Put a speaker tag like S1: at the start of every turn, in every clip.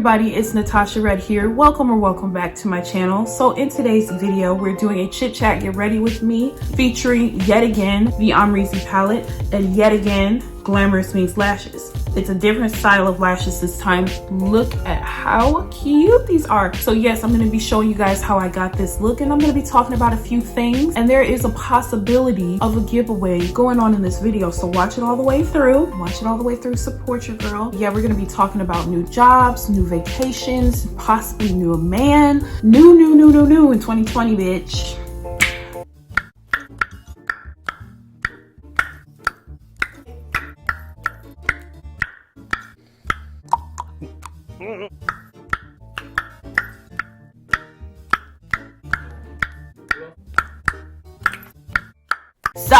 S1: Everybody, it's Natasha Red here. Welcome back to my channel. So in today's video, we're doing a chit chat get ready with me featuring yet again the Amrezy palette and yet again Glamorous Minx lashes. It's a different style of lashes this time. Look at how cute these are. So yes, I'm going to be showing you guys how I got this look, and I'm going to be talking about a few things, and there is a possibility of a giveaway going on in this video. So watch it all the way through. Support your girl. Yeah, we're going to be talking about new jobs, new vacations, possibly new man, new in 2020, bitch. So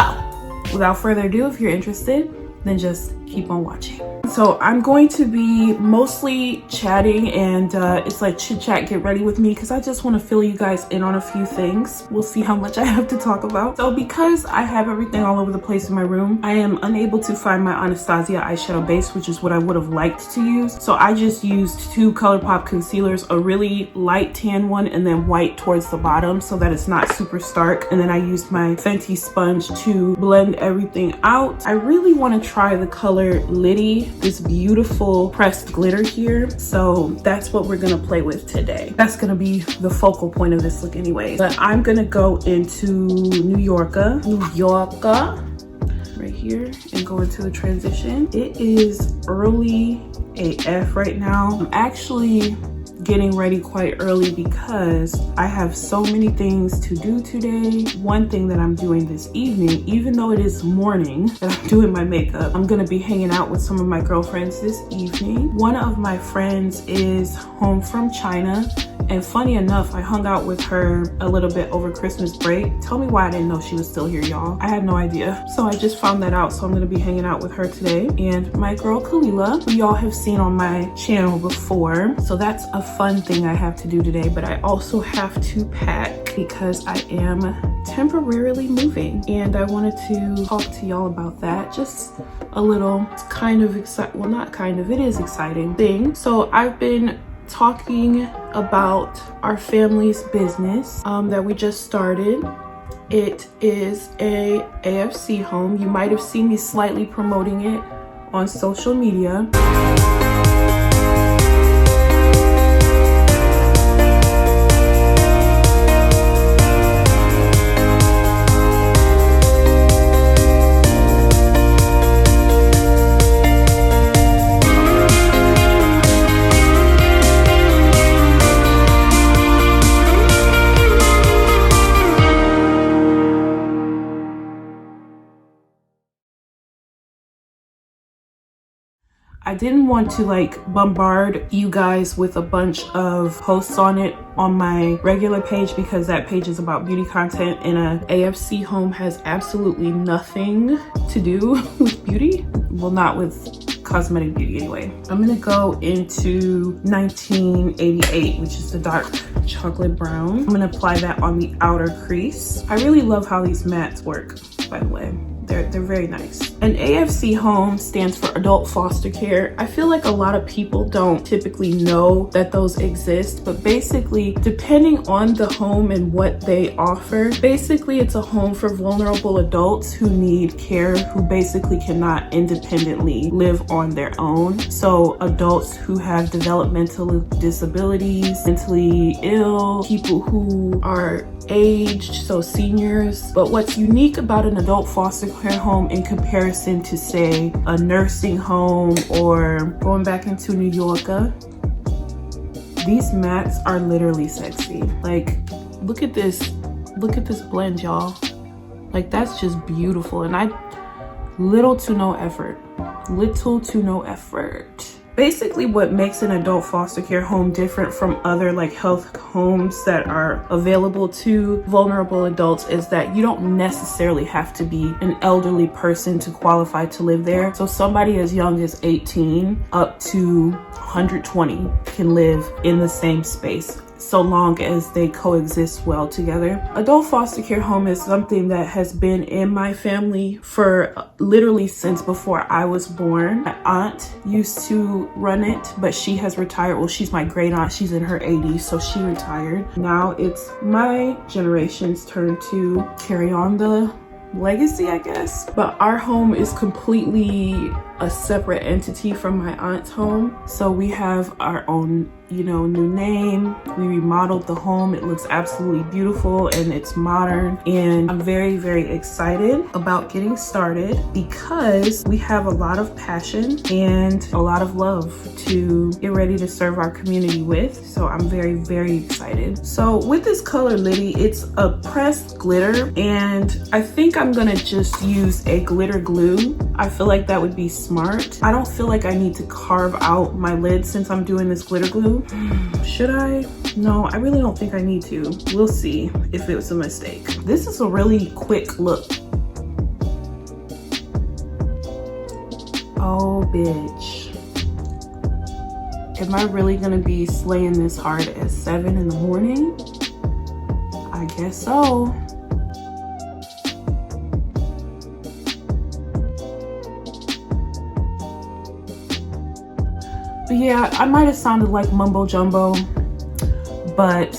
S1: without further ado, if you're interested, then just keep on watching. So I'm going to be mostly chatting, and it's like chit chat get ready with me because I just want to fill you guys in on a few things. We'll see how much I have to talk about. So because I have everything all over the place in my room, I am unable to find my Anastasia eyeshadow base, which is what I would have liked to use. So I just used two Colourpop concealers, a really light tan one and then white towards the bottom so that it's not super stark. And then I used my Fenty sponge to blend everything out. I really want to try the color Liddy, this beautiful pressed glitter here. So that's what we're gonna play with today. That's gonna be the focal point of this look anyway. But I'm gonna go into New Yorker right here and go into the transition. It is early AF right now. I'm actually getting ready quite early because I have so many things to do today. One thing that I'm doing this evening, even though it is morning that I'm doing my makeup, I'm gonna be hanging out with some of my girlfriends this evening. One of my friends is home from China, and funny enough, I hung out with her a little bit over Christmas break. Tell me why I didn't know she was still here, y'all. I had no idea. So I just found that out, so I'm gonna be hanging out with her today. And my girl Kalila, who y'all have seen on my channel before. So that's a fun thing I have to do today, but I also have to pack because I am temporarily moving, and I wanted to talk to y'all about that. Just a little kind of exciting, well, not kind of, it is exciting thing. So I've been talking about our family's business that we just started. It is a AFC home. You might have seen me slightly promoting it on social media. I didn't want to like bombard you guys with a bunch of posts on it on my regular page because that page is about beauty content, and a AFC home has absolutely nothing to do with beauty. Well, not with cosmetic beauty anyway. I'm gonna go into 1988, which is the dark chocolate brown. I'm gonna apply that on the outer crease. I really love how these mattes work, by the way. They're very nice. An AFC home stands for adult foster care. I feel like a lot of people don't typically know that those exist, but basically, depending on the home and what they offer, basically it's a home for vulnerable adults who need care, who basically cannot independently live on their own. So adults who have developmental disabilities, mentally ill, people who are aged, so seniors. But what's unique about an adult foster care home in comparison to, say, a nursing home or going back into New Yorker, these mattes are literally sexy. Like, look at this blend, y'all. Like, that's just beautiful. And little to no effort. Little to no effort. Basically, what makes an adult foster care home different from other like health homes that are available to vulnerable adults is that you don't necessarily have to be an elderly person to qualify to live there. So somebody as young as 18 up to 120 can live in the same space, so long as they coexist well together. Adult foster care home is something that has been in my family for literally since before I was born. My aunt used to run it, but she has retired. Well, she's my great aunt. She's in her 80s, so she retired. Now it's my generation's turn to carry on the legacy, I guess. But our home is completely a separate entity from my aunt's home. So we have our own, you know, new name. We remodeled the home. It looks absolutely beautiful and it's modern. And I'm very, very excited about getting started because we have a lot of passion and a lot of love to get ready to serve our community with. So I'm very, very excited. So with this color Liddy, it's a pressed glitter, and I think I'm gonna just use a glitter glue. I feel like that would be smart. I don't feel like I need to carve out my lid since I'm doing this glitter glue. Should I? No, I really don't think I need to. We'll see if it was a mistake. This is a really quick look. Oh, bitch. Am I really gonna be slaying this hard at 7 in the morning? I guess so. But yeah, I might have sounded like mumbo jumbo, but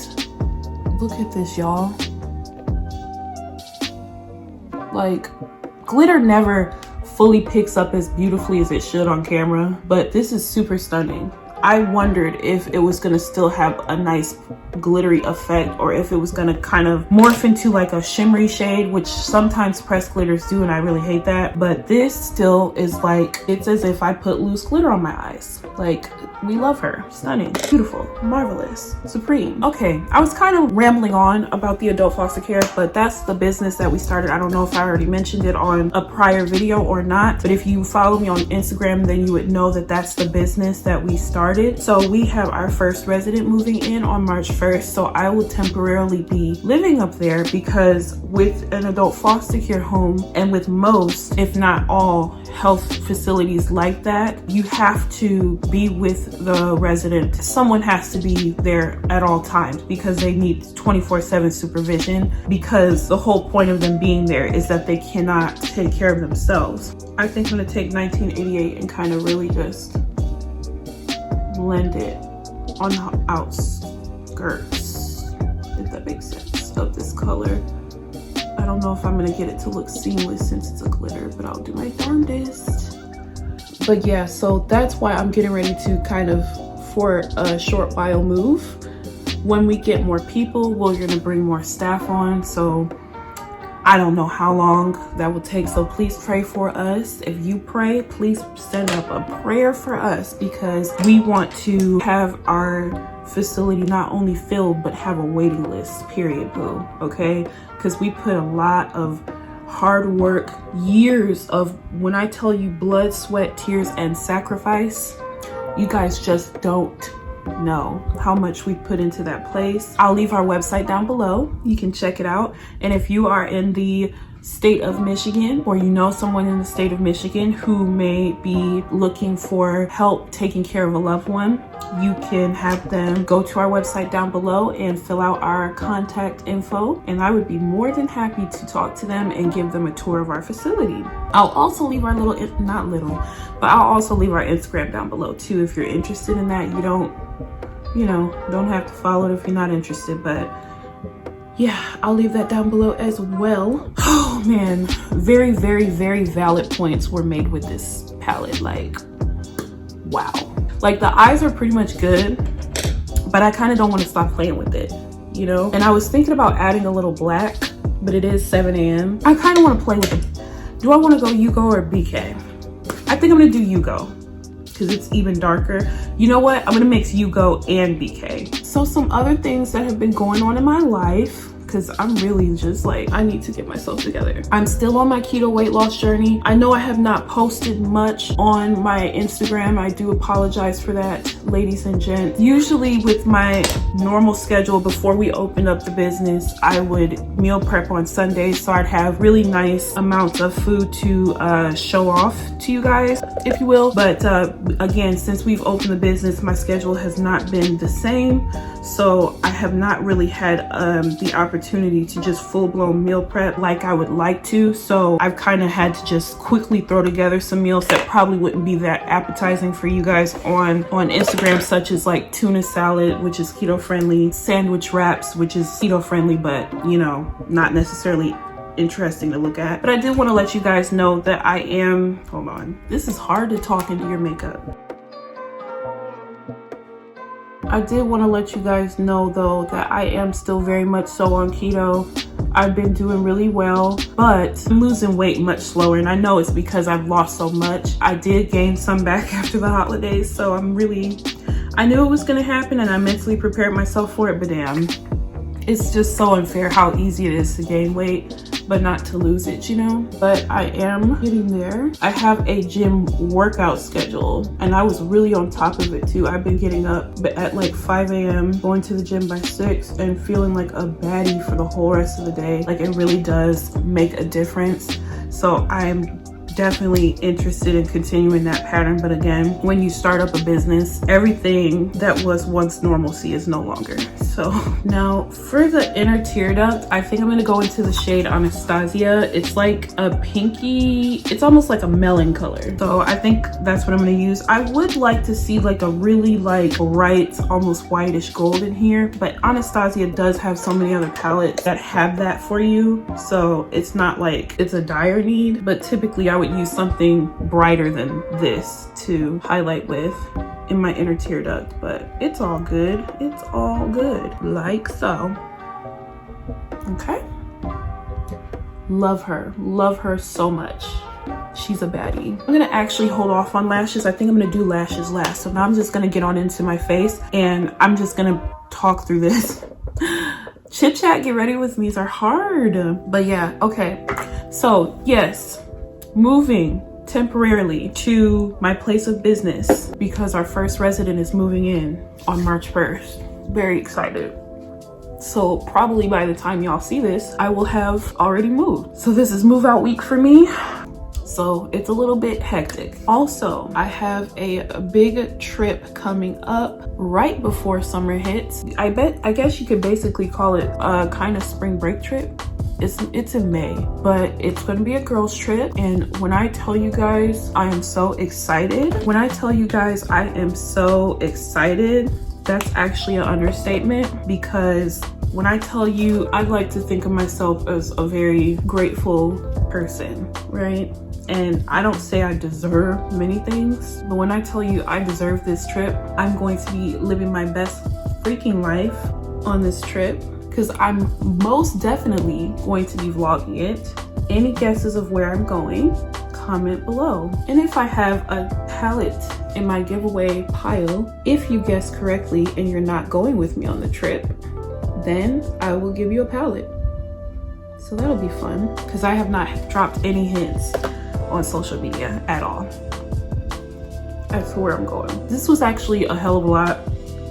S1: look at this, y'all. Like, glitter never fully picks up as beautifully as it should on camera, but this is super stunning. I wondered if it was gonna still have a nice glittery effect or if it was gonna kind of morph into like a shimmery shade, which sometimes pressed glitters do, and I really hate that. But this still is like, it's as if I put loose glitter on my eyes. Like, we love her. Stunning, beautiful, marvelous, supreme. Okay, I was kind of rambling on about the adult foster care, but that's the business that we started. I don't know if I already mentioned it on a prior video or not, but if you follow me on Instagram, then you would know that that's the business that we started. So we have our first resident moving in on March 1st. So I will temporarily be living up there because with an adult foster care home and with most, if not all, health facilities like that, you have to be with the resident. Someone has to be there at all times because they need 24/7 supervision, because the whole point of them being there is that they cannot take care of themselves. I think I'm gonna take 1988 and kind of really just blend it on the outskirts, if that makes sense, of this color. I don't know if I'm gonna get it to look seamless since it's a glitter, but I'll do my darndest. But yeah, so that's why I'm getting ready to kind of, for a short while, move. When we get more people, we're gonna bring more staff on, so I don't know how long that will take, so please pray for us. If you pray, please send up a prayer for us because we want to have our facility not only filled, but have a waiting list, period, boo, okay? Because we put a lot of hard work, years of, when I tell you blood, sweat, tears, and sacrifice, you guys just don't know how much we put into that place. I'll leave our website down below. You can check it out. And if you are in the state of Michigan, or you know someone in the state of Michigan who may be looking for help taking care of a loved one, you can have them go to our website down below and fill out our contact info, and I would be more than happy to talk to them and give them a tour of our facility. I'll also leave our I'll also leave our Instagram down below too if you're interested in that. You don't have to follow it if you're not interested, but yeah, I'll leave that down below as well. Oh man, very, very, very valid points were made with this palette. Like, wow. Like, the eyes are pretty much good, but I kind of don't want to stop playing with it, you know? And I was thinking about adding a little black, but it is 7 a.m. I kind of want to play with it. Do I want to go Yugo or BK? I think I'm going to do Yugo because it's even darker. You know what? I'm going to mix Yugo and BK. So some other things that have been going on in my life, because I'm really just like, I need to get myself together. I'm still on my keto weight loss journey. I know I have not posted much on my Instagram. I do apologize for that, ladies and gents. Usually with my normal schedule before we opened up the business, I would meal prep on Sundays, so I'd have really nice amounts of food to show off to you guys, if you will. But again, since we've opened the business, my schedule has not been the same, so I have not really had the opportunity to just full-blown meal prep like I would like to. So I've kind of had to just quickly throw together some meals that probably wouldn't be that appetizing for you guys on Instagram, such as like tuna salad, which is keto friendly, sandwich wraps, which is keto friendly, but you know, not necessarily interesting to look at. But I did want to let you guys know that I am, hold on, this is hard to talk into your makeup. I did want to let you guys know though that I am still very much so on keto. I've been doing really well, but I'm losing weight much slower, and I know it's because I've lost so much. I did gain some back after the holidays, so I knew it was going to happen, and I mentally prepared myself for it, but damn, it's just so unfair how easy it is to gain weight but not to lose it, you know? But I am getting there. I have a gym workout schedule, and I was really on top of it too. I've been getting up at like 5 a.m., going to the gym by 6, and feeling like a baddie for the whole rest of the day. Like, it really does make a difference. So I'm definitely interested in continuing that pattern. But again, when you start up a business, everything that was once normalcy is no longer. So now for the inner tear duct, I think I'm gonna go into the shade Anastasia. It's like a pinky, it's almost like a melon color. So I think that's what I'm gonna use. I would like to see like a really like bright, almost whitish gold in here, but Anastasia does have so many other palettes that have that for you. So it's not like it's a dire need, but typically I would use something brighter than this to highlight with in my inner tear duct. But it's all good. It's all good, like so. Okay. Love her so much. She's a baddie. I'm gonna actually hold off on lashes. I think I'm gonna do lashes last. So now I'm just gonna get on into my face, and I'm just gonna talk through this. Chit chat, get ready with me's are hard. But yeah, okay. So yes, moving temporarily to my place of business because our first resident is moving in on March 1st. Very excited. So probably by the time y'all see this, I will have already moved. So this is move out week for me. So it's a little bit hectic. Also, I have a big trip coming up right before summer hits. I guess you could basically call it a kind of spring break trip. It's in May, but it's gonna be a girls trip. And when I tell you guys I am so excited, that's actually an understatement, because when I tell you, I like to think of myself as a very grateful person, right? And I don't say I deserve many things, but when I tell you I deserve this trip, I'm going to be living my best freaking life on this trip, because I'm most definitely going to be vlogging it. Any guesses of where I'm going, comment below. And if I have a palette in my giveaway pile, if you guess correctly and you're not going with me on the trip, then I will give you a palette. So that'll be fun, because I have not dropped any hints on social media at all as to where I'm going. This was actually a hell of a lot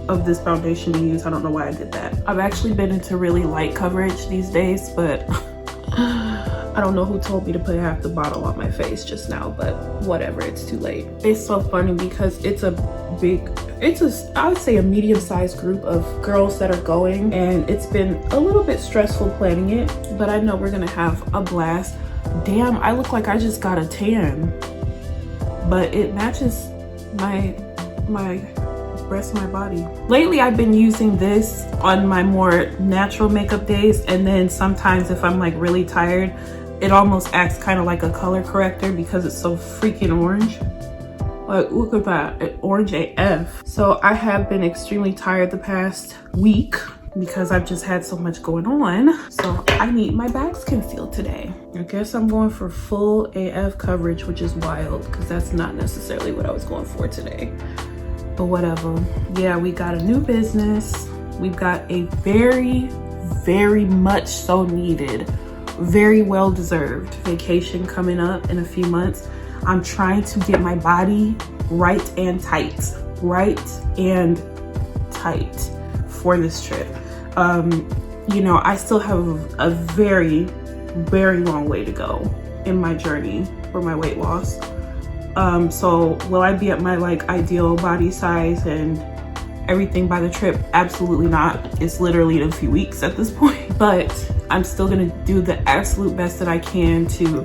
S1: of this foundation to use. I don't know why I did that. I've actually been into really light coverage these days, but I don't know who told me to put half the bottle on my face just now, but whatever, it's too late. It's so funny because it's I would say a medium-sized group of girls that are going, and it's been a little bit stressful planning it, but I know we're gonna have a blast. Damn, I look like I just got a tan, but it matches my rest of my body. Lately, I've been using this on my more natural makeup days, and then sometimes if I'm like really tired, it almost acts kind of like a color corrector because it's so freaking orange. Like, look at that, orange AF. So I have been extremely tired the past week because I've just had so much going on. So I need my bags concealed today. I guess I'm going for full AF coverage, which is wild because that's not necessarily what I was going for today. But whatever. Yeah, we got a new business. We've got a very, very much so needed, very well deserved vacation coming up in a few months. I'm trying to get my body right and tight for this trip. You know, I still have a very, very long way to go in my journey for my weight loss. So will I be at my like ideal body size and everything by the trip? Absolutely not. It's literally in a few weeks at this point, but I'm still gonna do the absolute best that I can to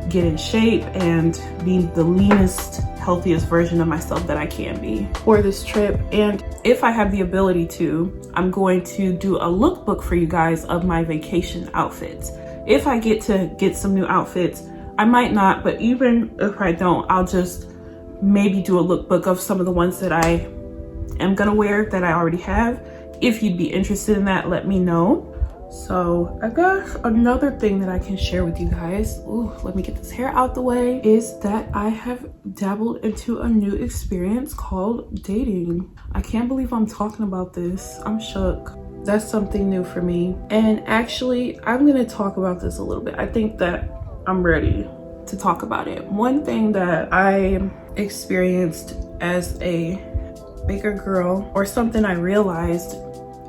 S1: get in shape and be the leanest, healthiest version of myself that I can be for this trip. And if I have the ability to, I'm going to do a lookbook for you guys of my vacation outfits. If I get to get some new outfits, I might not, but even if I don't, I'll just maybe do a lookbook of some of the ones that I am gonna wear that I already have. If you'd be interested in that, let me know. So I got another thing that I can share with you guys. Ooh, let me get this hair out the way. Is that I have dabbled into a new experience called dating. I can't believe I'm talking about this. I'm shook. That's something new for me. And actually, I'm gonna talk about this a little bit. I think that I'm ready to talk about it. One thing that I experienced as a bigger girl, or something I realized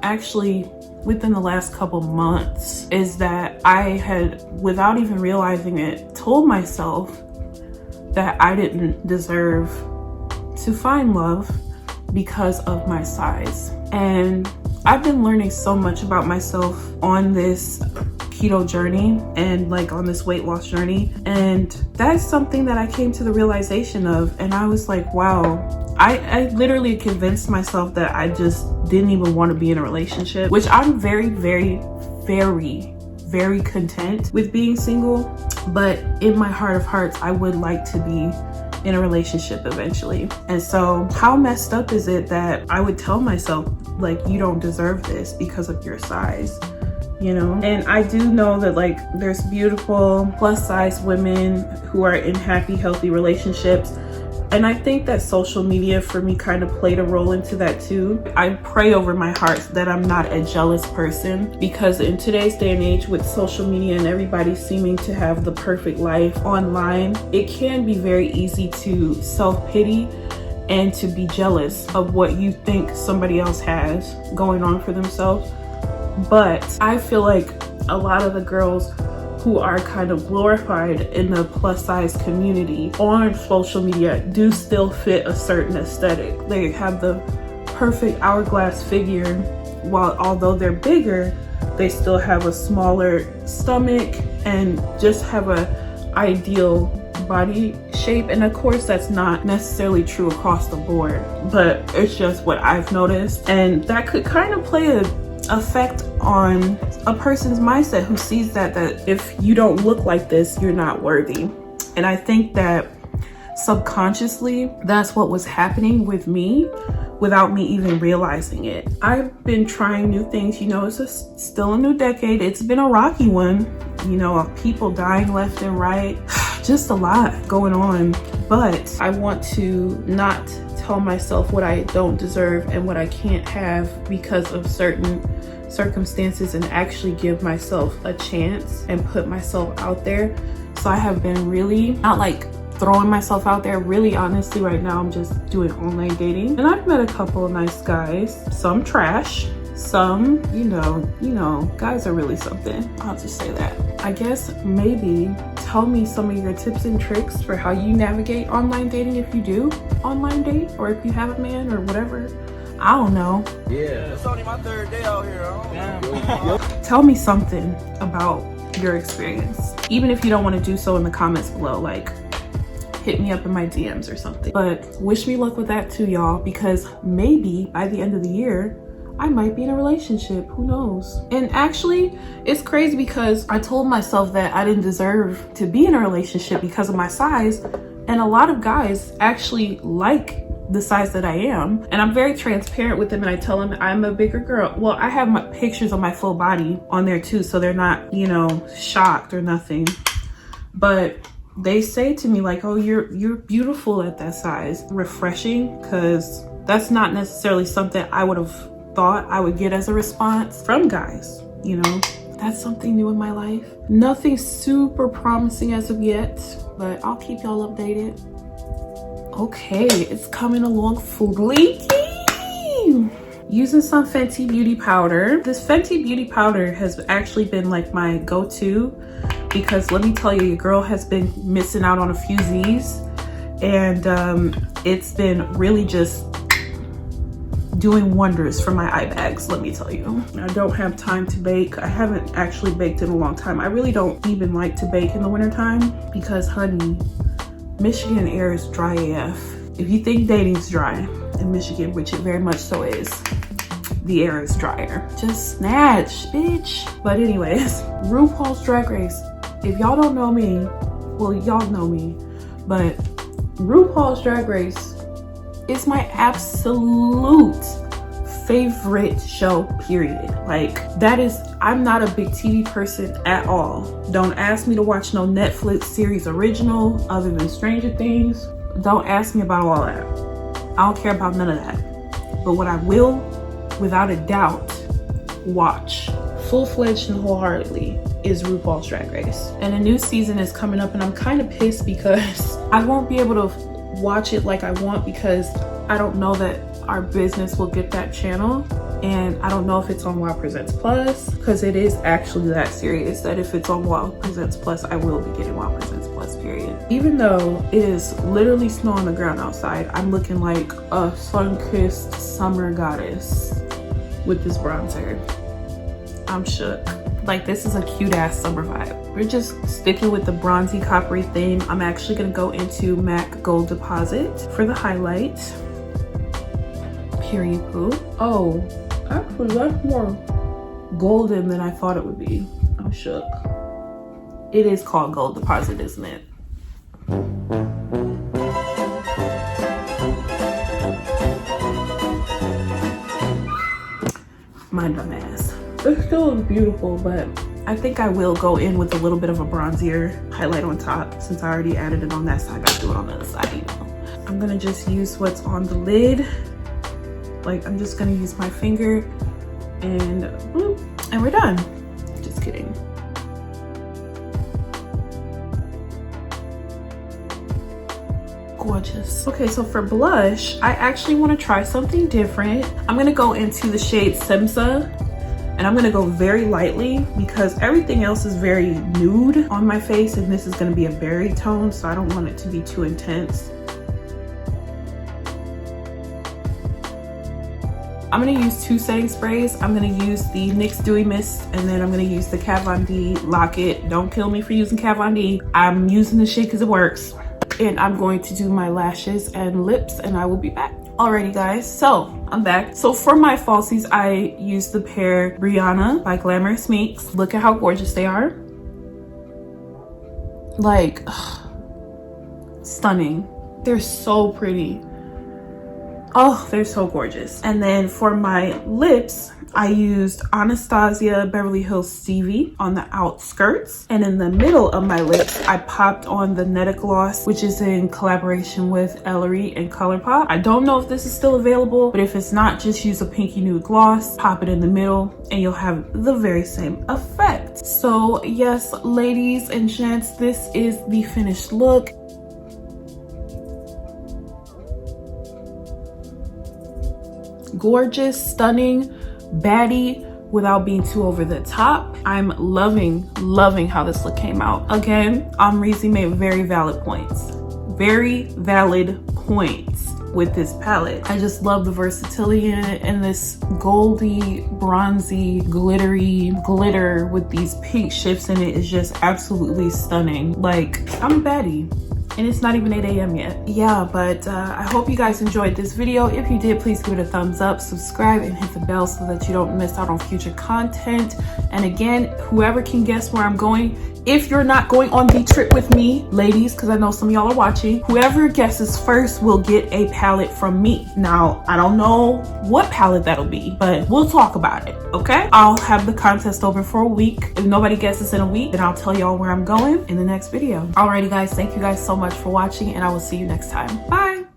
S1: actually within the last couple months, is that I had, without even realizing it, told myself that I didn't deserve to find love because of my size. And I've been learning so much about myself on this keto journey and like on this weight loss journey, and that's something that I came to the realization of. And I was like, wow, I literally convinced myself that I just didn't even want to be in a relationship, which I'm very, very, very, very content with being single. But in my heart of hearts, I would like to be in a relationship eventually. And so how messed up is it that I would tell myself, like, you don't deserve this because of your size, you know? And I do know that like there's beautiful plus size women who are in happy, healthy relationships. And I think that social media for me kind of played a role into that too. I pray over my heart that I'm not a jealous person, because in today's day and age with social media and everybody seeming to have the perfect life online, it can be very easy to self-pity and to be jealous of what you think somebody else has going on for themselves. But I feel like a lot of the girls who are kind of glorified in the plus size community on social media do still fit a certain aesthetic. They have the perfect hourglass figure, while although they're bigger, they still have a smaller stomach and just have a ideal body shape. And of course that's not necessarily true across the board, but it's just what I've noticed, and that could kind of play a effect on a person's mindset who sees that if you don't look like this, you're not worthy. And I think that subconsciously that's what was happening with me without me even realizing it. I've been trying new things, you know, it's still a new decade. It's been a rocky one, you know, of people dying left and right, just a lot going on. But I want to not tell myself what I don't deserve and what I can't have because of certain circumstances, and actually give myself a chance and put myself out there. So I have been really not like throwing myself out there. Really, honestly, right now I'm just doing online dating, and I've met a couple of nice guys, some trash, some, you know, guys are really something. I'll just say that. I guess maybe tell me some of your tips and tricks for how you navigate online dating, if you do online date, or if you have a man or whatever. I don't know.
S2: Yeah, it's only my third day out here.
S1: Tell me something about your experience, even if you don't want to do so in the comments below. Like, hit me up in my DMs or something. But wish me luck with that too, y'all, because maybe by the end of the year I might be in a relationship. Who knows? And actually, it's crazy because I told myself that I didn't deserve to be in a relationship because of my size, and a lot of guys actually like the size that I am, and I'm very transparent with them, and I tell them I'm a bigger girl. Well, I have my pictures of my full body on there too, so they're not, you know, shocked or nothing. But they say to me like, oh, you're beautiful at that size. Refreshing, because that's not necessarily something I would have thought I would get as a response from guys. you know, that's something new in my life. Nothing super promising as of yet, but I'll keep y'all updated. Okay, it's coming along fleeky. Using some Fenty Beauty powder. This Fenty Beauty powder has actually been like my go-to because let me tell you, your girl has been missing out on a few Z's, and it's been really just doing wonders for my eye bags, let me tell you. I don't have time to bake. I haven't actually baked in a long time. I really don't even like to bake in the wintertime because, honey, Michigan air is dry AF. If you think dating's dry in Michigan, which it very much so is, the air is drier. Just snatch, bitch. But anyways, RuPaul's Drag Race. If y'all don't know me, well, y'all know me, but RuPaul's Drag Race is my absolute favorite show, period. Like, that is, I'm not a big TV person at all. Don't ask me to watch no Netflix series original other than Stranger Things. Don't ask me about all that. I don't care about none of that. But what I will, without a doubt, watch full-fledged and wholeheartedly is RuPaul's Drag Race. And a new season is coming up, and I'm kind of pissed because I won't be able to watch it like I want because I don't know that our business will get that channel, and I don't know if it's on Wow Presents Plus, because it is actually that serious that if it's on Wow Presents Plus, I will be getting Wow Presents Plus, period. Even though it is literally snow on the ground outside, I'm looking like a sun-kissed summer goddess with this bronzer. I'm shook. Like, this is a cute ass summer vibe. We're just sticking with the bronzy coppery theme. I'm actually gonna go into MAC Gold Deposit for the highlight. Period poo. Oh, actually that's more golden than I thought it would be. I'm shook. It is called Gold Deposit, isn't it? My dumb ass. It still is beautiful, but I think I will go in with a little bit of a bronzier highlight on top since I already added it on that side. I gotta do it on the other side, you know. I'm gonna just use what's on the lid. Like, I'm just gonna use my finger and boop, and we're done. Just kidding. Gorgeous. Okay, so for blush, I actually want to try something different. I'm gonna go into the shade Semsa, and I'm gonna go very lightly because everything else is very nude on my face, and this is gonna be a berry tone, so I don't want it to be too intense. I'm gonna use two setting sprays. I'm gonna use the NYX Dewy Mist, and then I'm gonna use the Kat Von D Lock-It. Don't kill me for using Kat Von D. I'm using this shit because it works. And I'm going to do my lashes and lips, and I will be back. Alrighty guys, so I'm back. So for my falsies, I used the pair Brianna by Glamorous Minx. Look at how gorgeous they are. Like, stunning. They're so pretty. Oh, they're so gorgeous. And then for my lips, I used Anastasia Beverly Hills Stevie on the outskirts. And in the middle of my lips, I popped on the Netta gloss, which is in collaboration with Ellarie and Colourpop. I don't know if this is still available, but if it's not, just use a pinky nude gloss, pop it in the middle, and you'll have the very same effect. So yes, ladies and gents, this is the finished look. Gorgeous, stunning, baddie without being too over the top. I'm loving how this look came out. Again, Amrezy made very valid points with this palette. I just love the versatility in it, and this goldy, bronzy, glittery glitter with these pink shifts in it is just absolutely stunning. Like, I'm a baddie. And it's not even 8 a.m. yet. Yeah, but I hope you guys enjoyed this video. If you did, please give it a thumbs up, subscribe, and hit the bell so that you don't miss out on future content. And again, whoever can guess where I'm going, if you're not going on the trip with me, ladies, because I know some of y'all are watching, whoever guesses first will get a palette from me. Now, I don't know what palette that'll be, but we'll talk about it, okay? I'll have the contest open for a week. If nobody guesses in a week, then I'll tell y'all where I'm going in the next video. Alrighty guys, thank you guys so much for watching, and I will see you next time. Bye.